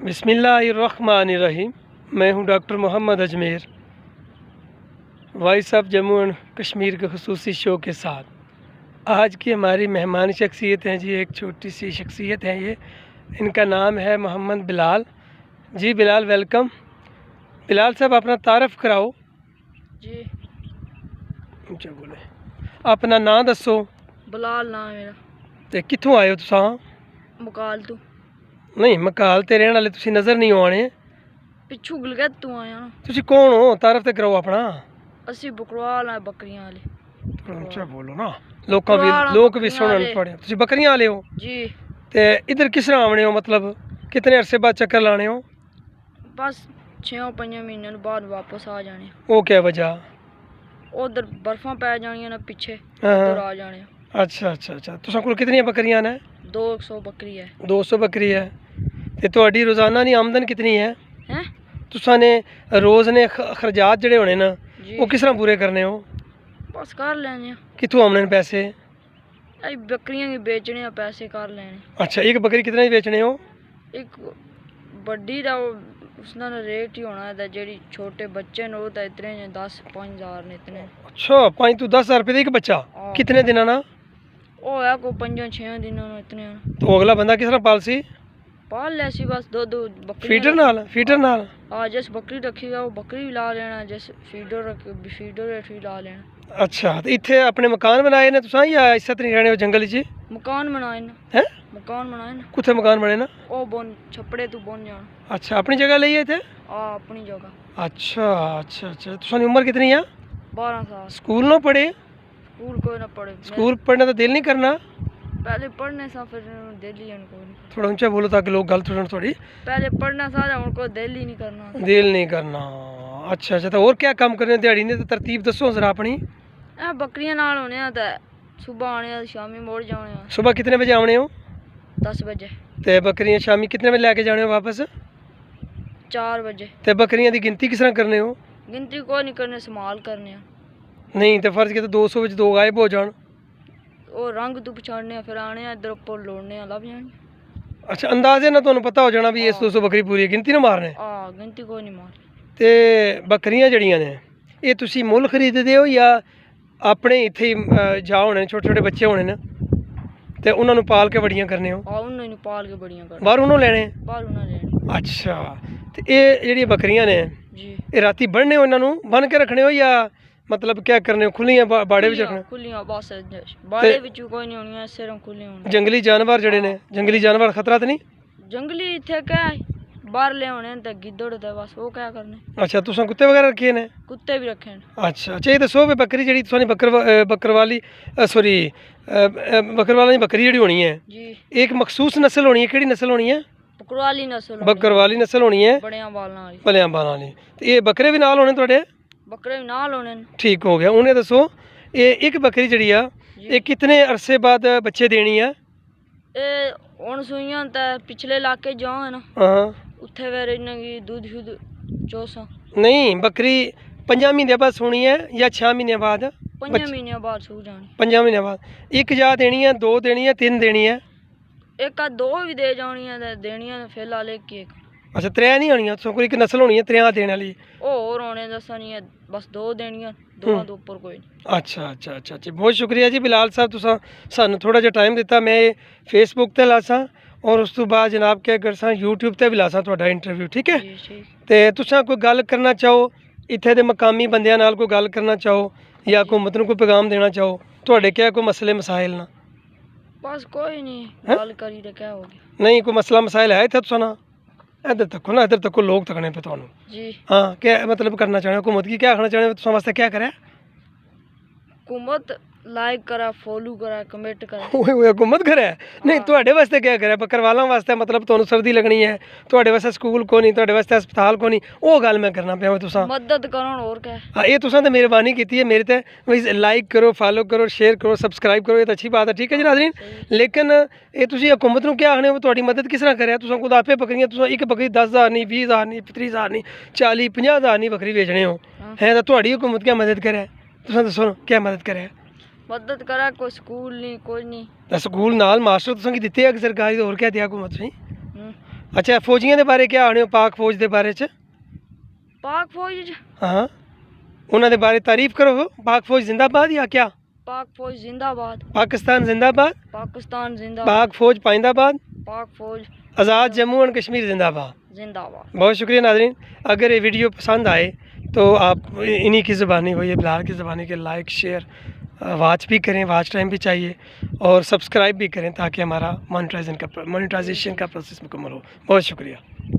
बिस्मिल्लाहिर्रहमानिर्रहीम। मैं हूं doctor Mohammad Ajmer, voice of Jammu and Kashmir के खुसूसी शो के साथ। आज की हमारी मेहमान शख्सियत हैं जी, एक छोटी सी शख्सियत है ये। इनका नाम है मोहम्मद बिलाल। जी बिलाल, वेलकम। बिलाल साहब, अपना तारफ़ कराओ जी। क्या बोले, अपना नाम दसो। बिलाल नाम मेरा। ते कित्थों आए हो तुसां? मुकाल तू। नहीं, मकाल ते रहने वाले तुसी नज़र नहीं आने। पिछू गलगत तू आया। तुसी कौन हो? तारफ़ ते कराओ अपना। असी बकरवाल है, बकरियां वाले। ऊंचा बोलो ना, लोग भी सुनन थोड़े। तुसी बकरियां वाले हो जी। ते इधर किस तरह आने हो? मतलब कितने अरसे बाद चक्कर लाने हो? बस 6-5 महीने बाद वापस आ जाने। वो क्या वजह? उधर बर्फा पै जानियां ना पिछे, हाँ। उधर आ जाने। अच्छा। तुसां कोल कितनी बकरियां ने? 200 बकरी है। 200 बकरी है। ते तुहाडी रोज़ाना दी आमदन कितनी है? हैं? तुसां ने रोज़ ने खर्चात जिहड़े होने ना, जी। वो किस तरह पूरे करने हो? बस कर लेने। कित्थों आमने पैसे? आई बकरियां की बेचने, पैसे कर लेने। अच्छा, एक बकरी कितने दी बेचने हो? एक बड्डी दा उसना रेट ही होना है, जेडी छोटे बच्चे ने वो तो इतने 10-5 हज़ार ने इतने। अच्छा, 5 तो 10 हज़ार रुपये का एक बच्चा। हाँ। कितने दिना ना? वो है को 5-6 दिनों में इतने। तो अगला बंदा किस तरह पालसी? पाल ले सी बस दो बकरी। फीडर नाल। हाँ, जिस बकरी रखी है वो बकरी भी ला लेना, जिस फीडर भी ला लेना। अच्छा, तो इत्थे अपने मकान बनाए ने तुसां या इस तरह नहीं रहने हो जंगल च? मकान बनाए ना। हैं? मकान बनाए ना। कुत्थे मकान बने ना? ओ बन छपड़े तू बन जाना। अच्छा, अपनी जगह ਲਈ है इत्थे? हाँ, अपनी जगह। अच्छा। तुसां दी उम्र कितनी है? 12 साल। स्कूल ना पढ़े? स्कूल कोई ना पढ़े। स्कूल पढ़ने का दिल नहीं करना? पहले पढ़ने सा, फिर दिल ही उनको नहीं। थोड़ा ऊंचा बोलो ताकि लोग गल सुनन थोड़ी। पहले पढ़ना सा, उनको दिल ही नहीं करना। दिल नहीं करना। अच्छा, तो और क्या काम करने दिहाड़ी ने? तो तरतीब दसो जरा अपनी। बकरियां नाल होने ते सुबह आने, शामी मोड़ जाने। सुबह कितने बजे आने हो? 10 बजे। ते बकरियां शामी कितने बजे लेके जाने हो वापस? 4 बजे। ते बकरियां दी गिनती किस तरह करने हो? गिनती कोई नहीं करने, संभाल करने। नहीं तो फर्ज के तो 200 विच 2 गायब हो जान। वो रंग तू पछाड़ने, फिर आने इधर ऊपर लोड़ने लभ जाने। अच्छा, अंदाजे ना तुहानू पता हो जाना भी इस 200 बकरी पूरी है, गिनती ना मारने। हाँ, गिनती कोई नहीं मार। ते बकरियां जड़ियां ने ये तुसी मुੱਲ खरीददे हो या अपने इत्थे ही जा होने छोटे छोटे बच्चे होने ने ते उन्हां नू पाल के बड़ियां करने हो? हाँ, उन्होंने पाल के बड़ियां कर। बाहरों उन्होंने लेने? बाहर उन्होंने लेने। अच्छा, ते ये जेहड़ी बकरियां ने जी। ये राती बनने हो, इन्हां नू बन के रखने हो या मतलब क्या करने हो? खुलियां बाड़े विच रखने? खुलियां बस, बाड़े विच कोई नहीं होनी, सिर्फ खुलियां होनी। जंगली जानवर जड़े ने, जंगली जानवर खतरा तो नहीं? जंगली इत्थे क्या बाहर ले होने ते गिद्धड़ ते बस वो क्या करने। अच्छा, तुसां कुत्ते वगैरह रखे ने? कुत्ते भी रखे हैं। अच्छा, ये दसो भी बकरी जी तुसां बकरवाली सॉरी बकरवाला बकरी जी होनी है जी, एक मखसूस नस्ल होनी है, केड़ी नस्ल होनी है? बकरवाली नस्ल। बकरवाली नस्ल होनी है, बड़ियां बालां वाली। भलियां बालां वाली। ते ये बकरे भी नाल होने थोड़े? बकरे भी नाल होने। ठीक हो गया। उन्हें दसो ये एक बकरी जी आ ये कितने अरसे बाद बच्चे देनी है? ए हुण सूइयां ते पिछले इलाके जाओ है ना, हाँ, उत्थे फिर इन्हां गी दूध शुद्ध चोसां। नहीं, बकरी 5 महीने बाद सूनी है या 6 महीने बाद? 5 महीने बाद सू जानी। 5 महीने बाद। एक जा देनी है, 2 देनी है, 3 देनी है? एक 2 भी दे जानी है ते देनी है फिलहाल एक। अच्छा, 3 नहीं होनी? तुम कोई एक नस्ल होनी है 3 देने वाली? और होने दसनी है, बस 2 देनियां, 2 तो ऊपर कोई नहीं। अच्छा जी, बहुत शुक्रिया जी बिलाल साहब, तुसां सानू थोड़ा जिहा टाइम दिता। मैं फेसबुक ते लासां और उस तो बाद जनाब क्या करसां यूट्यूब ते भी लासां तुहाडा इंटरव्यू, ठीक है? जी ठीक। ते तुसां कोई गल करना चाहो इत्थे दे मकामी बंदियां नाल, कोई गल करना चाहो या हुकूमत नूं कोई पैगाम देना चाहो? तुहाडे क्या कोई मसले मसाइल ना? बस कोई नहीं, गल करी तो क्या हो गया। नहीं, कोई मसला मसाइल है इत्थे तुसां ना? इधर तको ना, इधर तको लोग तकने पे तुहानू। जी। हाँ, क्या मतलब करना चाहने हो? हुकूमत की क्या आखना चाहने हो? तुसां वास्ते क्या करे? हुकूमत लाइक करा, फॉलो करा, कमेंट करा। ओए हुकूमत करे? नहीं, तुहाडे वास्ते क्या करे? बकरवालां वास्ते मतलब तुहानू सर्दी लगनी है, तुहाडे वास्ते स्कूल को नहीं, तुहाडे वास्ते अस्पताल को नहीं, वो गल मैं करना पिया। तुसां मदद करो और क्या। हाँ, ये तुसां ते मेहरबानी की है मेरे ते। लाइक करो, फॉलो करो, शेयर करो, सब्सक्राइब करो, ये तो अच्छी बात है, ठीक है जी नाज़रीन। लेकिन ये तुसीं हुकूमत नूं क्या आखने हो? तुहाडी मदद किस तरह करे? तुसां खुद आपे बकरियां, तुसां एक बकरी 10,000 नहीं, 20,000 नहीं, 30,000 नहीं, 40-50,000 नहीं बकरी बेचने हो हैं, तो तुहाडी हुकूमत क्या मदद करे? तुसां दसो क्या मदद करे? मदद करा, कोई स्कूल नहीं, कोई नहीं। स्कूल नाल मास्टर तुसां की दित्ते है सरकारी, तो होर क्या दिया हुकूमत ने? अच्छा फौजियां दे बारे क्या आने हो पाक फौज दे बारे च पाक फौज च हाँ उन्होंने बारे तारीफ करो पाक फौज जिंदाबाद या क्या पाक फौज जिंदाबाद, पाकिस्तान जिंदाबाद पाकिस्तान जिंदाबाद, पाक फौज पाइंदाबाद पाक फौज आज़ाद जम्मू एंड कश्मीर जिंदाबाद। जिंदाबाद। बहुत शुक्रिया नाज़रीन, अगर ये वीडियो पसंद आए तो आप इन्हीं की ज़बानी वो ये बिलाल की ज़बानी के लाइक शेयर वाच भी करें, वाच टाइम भी चाहिए और सब्सक्राइब भी करें ताकि हमारा मोनेटाइजेशन का प्रोसेस मुकम्मल हो। बहुत शुक्रिया।